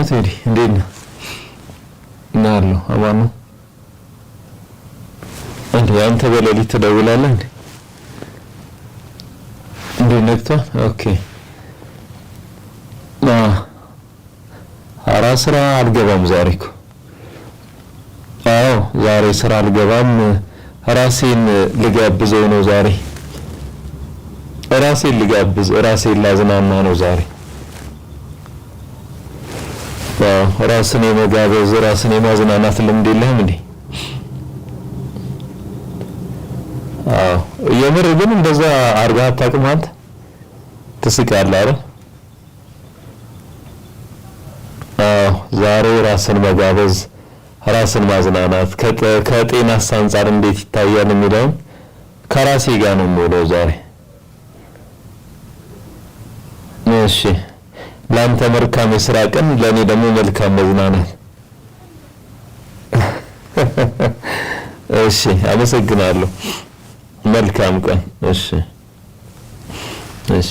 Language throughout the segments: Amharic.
ቴዲ እንዴት ነህ? ናለው አማኑ እንዴ አንተ በሌሊት ትደውላለህ እንዴ? ነክቷል። ኦኬ ኧረ ስራ አልገባም ዛሬ እኮ። አዎ ዛሬ ስራ አልገባም። ራሴን ልጋብዘው ነው ዛሬ። ራሴን ልጋብዝ ራሴን ላዝናና ነው ዛሬ። ራስን የመጋበዝ ራስን የማዝናናት ልምድ የለህም እንዴ? የምር ግን እንደዛ አርጋ አታውቅም አንተ? ትስቃለህ አይደል? ዛሬ ራስን መጋበዝ ራስን ማዝናናት ከጤና አንፃር እንዴት ይታያል የሚለው ከራሴ ጋር ነው የምውለው ዛሬ። እሺ ላንተ መልካም የስራ ቀን፣ ለኔ ደግሞ መልካም መዝናናት። እሺ አመሰግናለሁ። መልካም ቀን። እሺ እሺ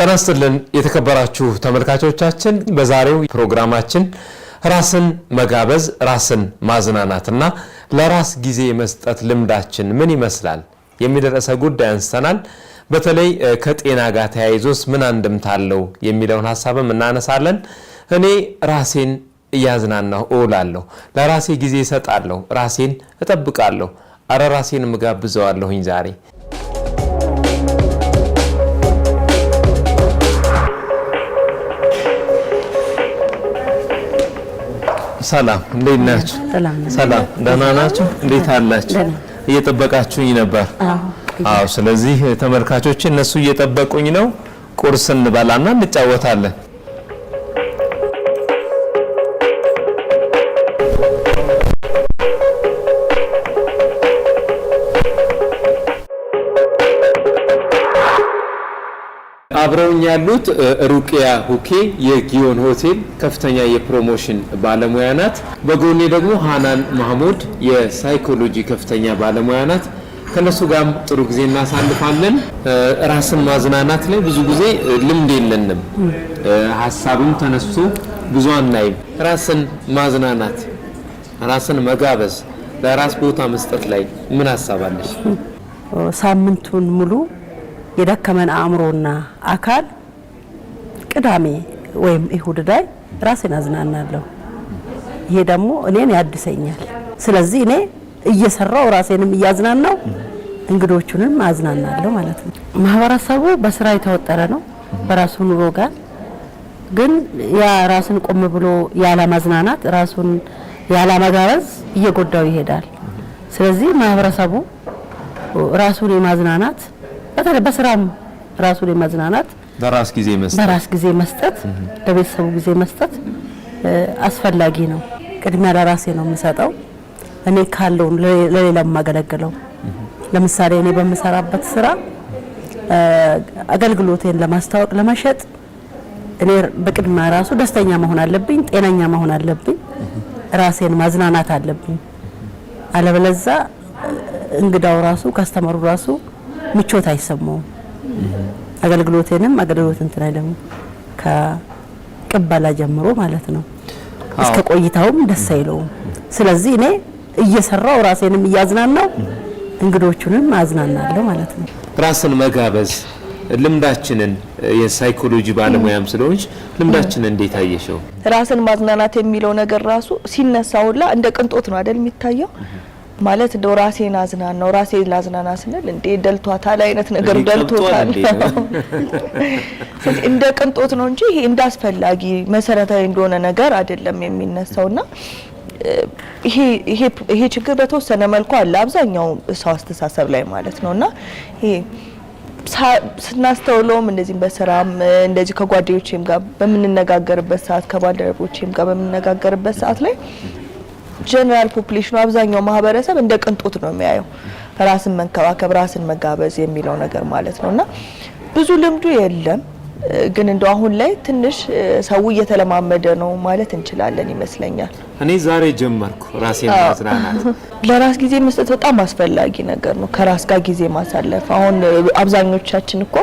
ተነስተልን የተከበራችሁ ተመልካቾቻችን በዛሬው ፕሮግራማችን ራስን መጋበዝ ራስን ማዝናናትና ለራስ ጊዜ መስጠት ልምዳችን ምን ይመስላል የሚደረሰ ጉዳይ አንስተናል። በተለይ ከጤና ጋር ተያይዞስ ምን አንድምታለው የሚለውን ሐሳብም እናነሳለን። እኔ ራሴን እያዝናናሁ እውላለሁ፣ ለራሴ ጊዜ እሰጣለሁ፣ ራሴን እጠብቃለሁ፣ አረ ራሴን መጋብዘዋለሁኝ ዛሬ። ሰላም እንዴት ናችሁ? ሰላም ደህና ናችሁ? እንዴት አላችሁ? እየጠበቃችሁኝ ነበር? አዎ ስለዚህ ተመልካቾች እነሱ እየጠበቁኝ ነው። ቁርስ እንበላና እንጫወታለን። አብረውኝ ያሉት ሩቂያ ሁኬ የጊዮን ሆቴል ከፍተኛ የፕሮሞሽን ባለሙያ ናት። በጎኔ ደግሞ ሃናን ማህሙድ የሳይኮሎጂ ከፍተኛ ባለሙያ ናት። ከነሱ ጋር ጥሩ ጊዜ እናሳልፋለን። ራስን ማዝናናት ላይ ብዙ ጊዜ ልምድ የለንም። ሐሳብም ተነስቶ ብዙ አናይም። ራስን ማዝናናት ራስን መጋበዝ ለራስ ቦታ መስጠት ላይ ምን ሐሳባለሽ? ሳምንቱን ሙሉ የደከመን አእምሮና አካል ቅዳሜ ወይም እሁድ ላይ ራሴን አዝናናለሁ። ይሄ ደግሞ እኔን ያድሰኛል። ስለዚህ እኔ እየሰራው ራሴንም እያዝናናው እንግዶቹንም አዝናናለሁ ማለት ነው። ማህበረሰቡ በስራ የተወጠረ ነው በራሱ ኑሮ ጋር፣ ግን ያ ራስን ቆም ብሎ ያለ ማዝናናት ራሱን ያለ መጋበዝ እየጎዳው ይሄዳል። ስለዚህ ማህበረሰቡ ራሱን የማዝናናት በስራም ራሱን የማዝናናት በራስ ጊዜ መስጠት ለቤተሰቡ ጊዜ መስጠት አስፈላጊ ነው። ቅድሚያ ለራሴ ነው የምሰጠው። እኔ ካለው ለሌላም ማገለግለው። ለምሳሌ እኔ በመሰራበት ስራ አገልግሎቴን ለማስተዋወቅ ለማሸጥ እኔ በቅድሚያ ራሱ ደስተኛ መሆን አለብኝ፣ ጤነኛ መሆን አለብኝ፣ ራሴን ማዝናናት አለብኝ። አለበለዚያ እንግዳው ራሱ ከስተመሩ ራሱ ምቾት አይሰማውም። አገልግሎቴንም እንትን አይደለም ከቅበላ ጀምሮ ማለት ነው እስከ ቆይታውም ደስ አይለውም። ስለዚህ እኔ እየሰራው ራሴንም እያዝናናው እንግዶቹንም አዝናናለሁ ማለት ነው። ራስን መጋበዝ ልምዳችንን የሳይኮሎጂ ባለሙያም ስለሆንሽ ልምዳችንን እንዴት አየሽው? ራስን ማዝናናት የሚለው ነገር ራሱ ሲነሳውላ እንደ ቅንጦት ነው አይደል የሚታየው? ማለት እንደው ራሴን አዝናናው ራሴን ላዝናና ስንል እንዴ ደልቷታል አይነት ነገር ደልቶታል እንደ ቅንጦት ነው እንጂ ይሄ እንዳስፈላጊ መሰረታዊ እንደሆነ ነገር አይደለም የሚነሳውና ይሄ ችግር በተወሰነ መልኩ አለ አብዛኛው ሰው አስተሳሰብ ላይ ማለት ነውና ይሄ ስናስተውለውም እንደዚህ በስራም እንደዚህ ከጓደኞቼም ጋር በምንነጋገርበት ሰዓት ከባልደረቦቼም ጋር በምንነጋገርበት ሰዓት ላይ ጀነራል ፖፑሌሽኑ አብዛኛው ማህበረሰብ እንደ ቅንጦት ነው የሚያየው ራስን መንከባከብ ራስን መጋበዝ የሚለው ነገር ማለት ነውና ብዙ ልምዱ የለም ግን እንደው አሁን ላይ ትንሽ ሰው እየተለማመደ ነው ማለት እንችላለን ይመስለኛል እኔ ዛሬ ጀመርኩ ራሴን ማዝናናት ለራስ ጊዜ መስጠት በጣም አስፈላጊ ነገር ነው ከራስ ጋር ጊዜ ማሳለፍ አሁን አብዛኞቻችን እኮ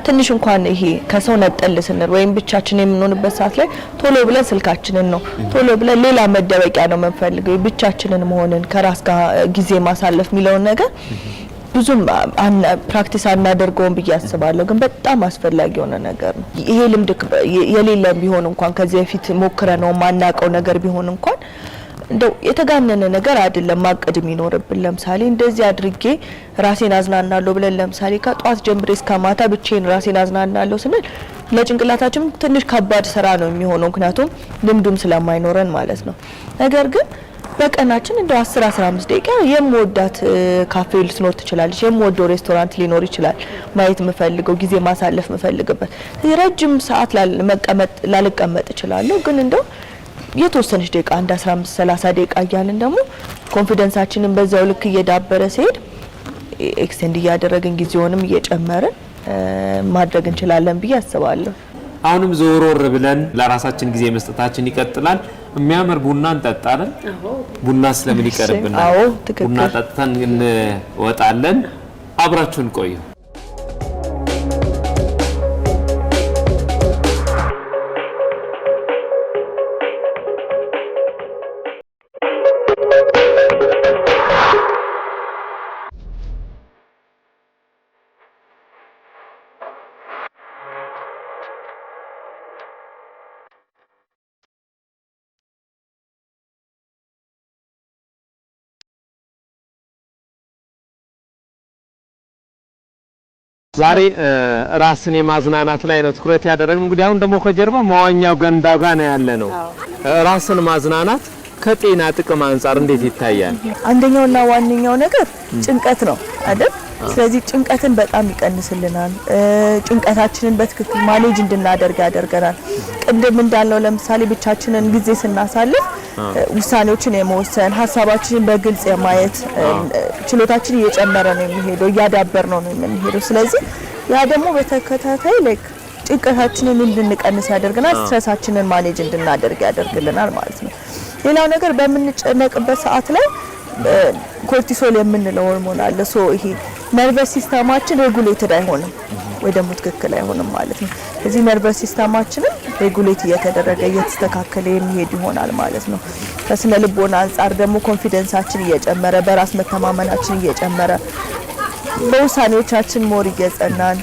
ትንሽ እንኳን ይሄ ከሰው ነጠል ስንል ወይም ብቻችን የምንሆንበት ሰዓት ላይ ቶሎ ብለን ስልካችንን ነው ቶሎ ብለን ሌላ መደበቂያ ነው መንፈልገው ብቻችንን መሆንን ከራስ ጋር ጊዜ ማሳለፍ የሚለውን ነገር ብዙም ፕራክቲስ አናደርገውም በያስባለሁ ግን በጣም አስፈላጊ የሆነ ነገር ነው ይሄ ልምድ የሌለም ቢሆን እንኳን ከዚህ በፊት ሞክረነው ማናቀው ነገር ቢሆን እንኳን እንደው የተጋነነ ነገር አይደለም ማቀድም ይኖርብን ለምሳሌ እንደዚህ አድርጌ ራሴን አዝናናለሁ ብለን ለምሳሌ ከጧት ጀምሬ እስከ ማታ ብቻዬን ራሴን አዝናናለሁ ስንል ለጭንቅላታችን ትንሽ ከባድ ስራ ነው የሚሆነው ምክንያቱም ልምዱም ስለማይኖረን ማለት ነው ነገር ግን በቀናችን እንደው 10-15 ደቂቃ የምወዳት ካፌ ልትኖር ትችላለች የምወደው ሬስቶራንት ሊኖር ይችላል ማየት መፈልገው ጊዜ ማሳለፍ መፈልግበት ረጅም ሰዓት ላልቀመጥ እችላለሁ ግን እንደው የተወሰነች ደቂቃ አንድ 15-30 ደቂቃ እያልን ደግሞ ኮንፊደንሳችንን በዛው ልክ እየዳበረ ሲሄድ ኤክስቴንድ እያደረግን ጊዜውንም እየጨመርን ማድረግ እንችላለን ብዬ አስባለሁ አሁንም ዞሮር ብለን ለራሳችን ጊዜ መስጠታችን ይቀጥላል የሚያምር ቡና እንጠጣለን ቡና ስለምን ይቀርብናል አዎ ትክክል ቡና ጠጥተን እንወጣለን አብራችሁን ቆዩ ዛሬ ራስን የማዝናናት ላይ ነው ትኩረት ያደረግነው እንግዲህ አሁን ደግሞ ከጀርባ መዋኛው ገንዳ ጋር ነው ያለነው ራስን ማዝናናት ከጤና ጥቅም አንፃር እንዴት ይታያል አንደኛውና ዋነኛው ነገር ጭንቀት ነው አይደል ስለዚህ ጭንቀትን በጣም ይቀንስልናል ጭንቀታችንን በትክክል ማኔጅ እንድናደርግ ያደርገናል ቅድም እንዳልነው ለምሳሌ ብቻችንን ጊዜ ስናሳልፍ ውሳኔዎችን የመወሰን ሀሳባችንን በግልጽ የማየት ችሎታችን እየጨመረ ነው የሚሄደው እያዳበር ነው የሚሄደው ስለዚህ ያ ደግሞ በተከታታይ ላይክ ጭንቀታችንን እንድንቀንስ ያደርገናል ስትረሳችንን ማኔጅ እንድናደርግ ያደርግልናል ማለት ነው ሌላው ነገር በምንጨነቅበት ሰዓት ላይ ኮርቲሶል የምንለው ሆርሞን አለ ሶ ይሄ ነርቨስ ሲስተማችን ሬጉሌትድ አይሆንም ወይ ደግሞ ትክክል አይሆንም ማለት ነው እዚህ ነርቨስ ሲስተማችንን ሬጉሌት እየተደረገ እየተስተካከለ የሚሄድ ይሆናል ማለት ነው ከስነ ልቦና አንፃር ደግሞ ኮንፊደንሳችን እየጨመረ በራስ መተማመናችን እየጨመረ በውሳኔዎቻችን ሞር እየጸናን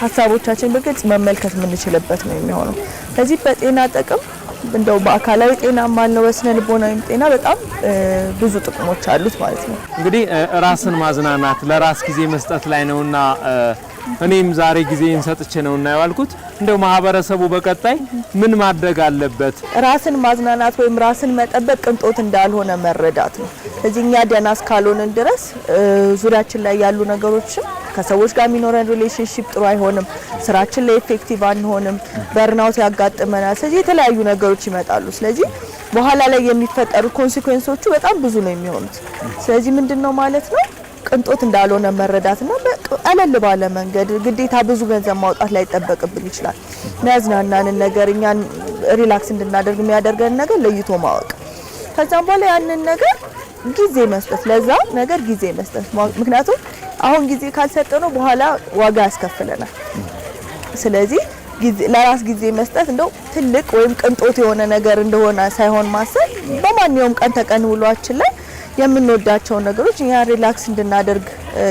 ሀሳቦቻችን በግልጽ መመልከት የምንችልበት ነው የሚሆነው ከዚህ በጤና ጥቅም እንደው በአካላዊ ጤና ማነው በስነ ልቦናዊ ጤና በጣም ብዙ ጥቅሞች አሉት ማለት ነው እንግዲህ ራስን ማዝናናት ለራስ ጊዜ መስጠት ላይ ነውና እኔም ዛሬ ጊዜን ሰጥቼ ነውና ያልኩት እንደው ማህበረሰቡ በቀጣይ ምን ማድረግ አለበት ራስን ማዝናናት ወይም ራስን መጠበቅ ቅንጦት እንዳልሆነ መረዳት ነው እዚህኛ ደና እስካልሆነን ድረስ ዙሪያችን ላይ ያሉ ነገሮች ከሰዎች ጋር የሚኖረን ሪሌሽንሺፕ ጥሩ አይሆንም ስራችን ላይ ኢፌክቲቭ አንሆንም በርናውት ያጋጥመናል ስለዚህ የተለያዩ ነገሮች ይመጣሉ ስለዚህ በኋላ ላይ የሚፈጠሩ ኮንሲኩዌንሶቹ በጣም ብዙ ነው የሚሆኑት ስለዚህ ምንድነው ማለት ነው ቅንጦት እንዳልሆነ መረዳትና ቀለል ባለ መንገድ ግዴታ ብዙ ገንዘብ ማውጣት ላይ ተጠበቅብን ይችላል የሚያዝናናንን ነገር እኛን ሪላክስ እንድናደርግ የሚያደርገን ነገር ለይቶ ማወቅ ከዛም በኋላ ያንን ነገር ጊዜ መስጠት ለዛ ነገር ጊዜ መስጠት ምክንያቱም አሁን ጊዜ ካልሰጠነው በኋላ ዋጋ ያስከፍለናል ስለዚህ ለራስ ጊዜ መስጠት እንደው ትልቅ ወይም ቅንጦት የሆነ ነገር እንደሆነ ሳይሆን ማሰብ በማንኛውም ቀን ተቀን ውሏችን ላይ የምንወዳቸው ነገሮች እኛ ሪላክስ እንድናደርግ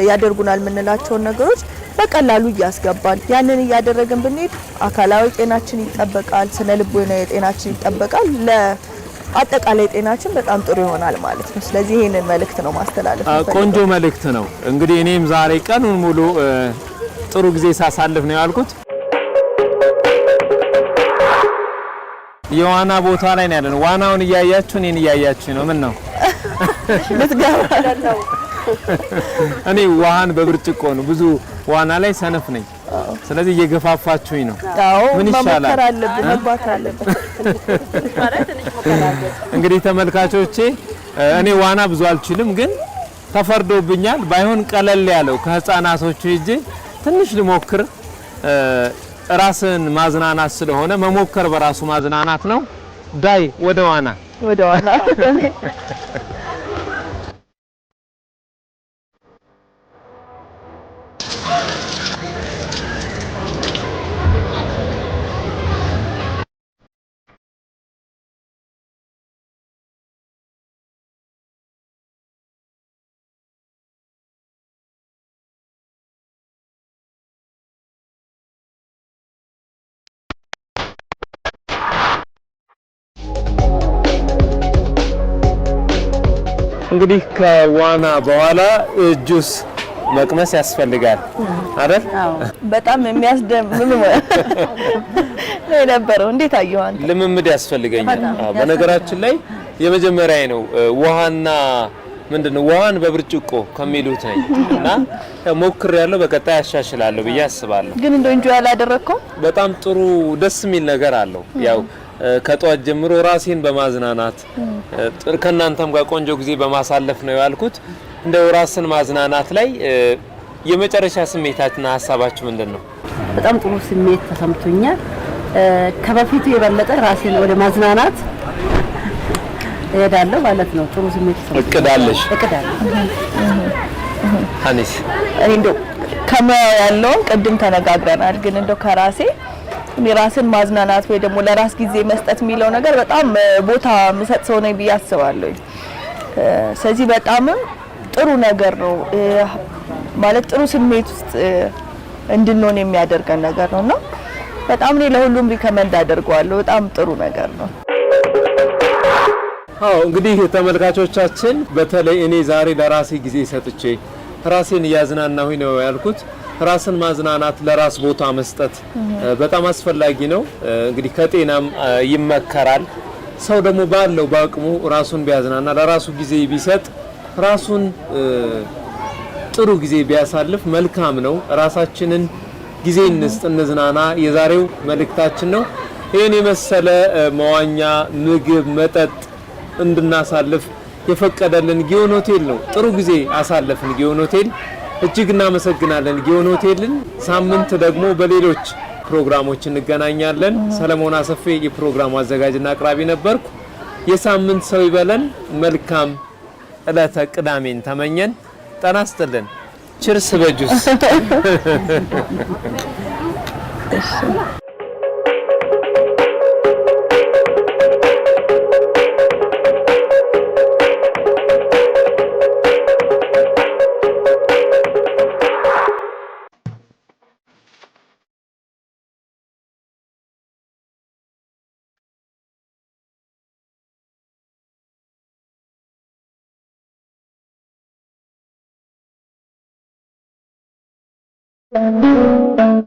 ያደርጉናል የምንላቸው ነገሮች በቀላሉ ያስገባል ያንን ያደረግን ብንሄድ አካላዊ ጤናችን ይጠበቃል ስነ ልቦናዊ ጤናችን ይጠበቃል ለአጠቃላይ ጤናችን በጣም ጥሩ ይሆናል ማለት ነው ስለዚህ ይሄንን መልእክት ነው ማስተላለፍ ቆንጆ መልእክት ነው እንግዲህ እኔም ዛሬ ቀኑን ሙሉ ጥሩ ጊዜ ሳሳልፍ ነው ያልኩት የዋና ቦታ ላይ ነው ያለነው ዋናውን እያያችሁ እኔን እያያችሁ ነው ምን ነው ልትገባ እኔ ውሃን በብርጭቆ ነው ብዙ ዋና ላይ ሰነፍ ነኝ። ስለዚህ እየገፋፋችሁኝ ነው። ምን ይሻላል? መሞከር አለብን፣ መግባት አለብን። እንግዲህ ተመልካቾቼ እኔ ዋና ብዙ አልችልም፣ ግን ተፈርዶብኛል። ባይሆን ቀለል ያለው ከህፃናቶቹ እጄ ትንሽ ልሞክር። ራስን ማዝናናት ስለሆነ መሞከር በራሱ ማዝናናት ነው። ዳይ ወደ ዋና እንግዲህ ከዋና በኋላ ጁስ መቅመስ ያስፈልጋል አይደል? በጣም የሚያስደምም ነው። እንዴት አየው አንተ? ልምምድ ያስፈልገኛል። በነገራችን ላይ የመጀመሪያዬ ነው ውሃና ምንድነው ውሃን በብርጭቆ ከሚሉት ነኝ እና ሞክሬያለሁ። በቀጣይ ያሻሽላለሁ ብዬ አስባለሁ። ግን እንደው እንጆ ያላደረከው በጣም ጥሩ ደስ የሚል ነገር አለው። ያው ከጧት ጀምሮ ራሴን በማዝናናት ከእናንተም ጋር ቆንጆ ጊዜ በማሳለፍ ነው ያልኩት። እንደው ራስን ማዝናናት ላይ የመጨረሻ ስሜታችሁና ሀሳባችሁ ምንድነው? በጣም ጥሩ ስሜት ተሰምቶኛል። ከበፊቱ የበለጠ ራሴን ወደ ማዝናናት እሄዳለሁ ማለት ነው። ጥሩ ስሜት ተሰምቶኛል። እቅዳለሽ? እቅዳለሁ። አኒስ እኔ እንደው ያለውን ቅድም ተነጋግረናል። ግን እንደው ከራሴ ራስን ማዝናናት ወይ ደግሞ ለራስ ጊዜ መስጠት የሚለው ነገር በጣም ቦታ የምሰጥ ሰው ነኝ ብዬ አስባለሁ። ስለዚህ በጣም ጥሩ ነገር ነው ማለት ጥሩ ስሜት ውስጥ እንድንሆን የሚያደርገን ነገር ነውና በጣም እኔ ለሁሉም ሪከመንድ አደርገዋለሁ። በጣም ጥሩ ነገር ነው። አዎ እንግዲህ ተመልካቾቻችን በተለይ እኔ ዛሬ ለራሴ ጊዜ ሰጥቼ ራሴን እያዝናናሁኝ ነው ያልኩት። ራስን ማዝናናት ለራስ ቦታ መስጠት በጣም አስፈላጊ ነው። እንግዲህ ከጤናም ይመከራል። ሰው ደግሞ ባለው በአቅሙ ራሱን ቢያዝናና ለራሱ ጊዜ ቢሰጥ ራሱን ጥሩ ጊዜ ቢያሳልፍ መልካም ነው። ራሳችንን ጊዜ እንስጥ፣ እንዝናና የዛሬው መልእክታችን ነው። ይሄን የመሰለ መዋኛ፣ ምግብ፣ መጠጥ እንድናሳልፍ የፈቀደልን ጊዮን ሆቴል ነው። ጥሩ ጊዜ አሳለፍን ጊዮን ሆቴል። እጅግ እናመሰግናለን ጊዮን ሆቴልን። ሳምንት ደግሞ በሌሎች ፕሮግራሞች እንገናኛለን። ሰለሞን አሰፌ የፕሮግራሙ አዘጋጅና አቅራቢ ነበርኩ። የሳምንት ሰው ይበለን። መልካም ዕለተ ቅዳሜን ተመኘን። ጤና ይስጥልን። ችርስ በጁስ Thank you.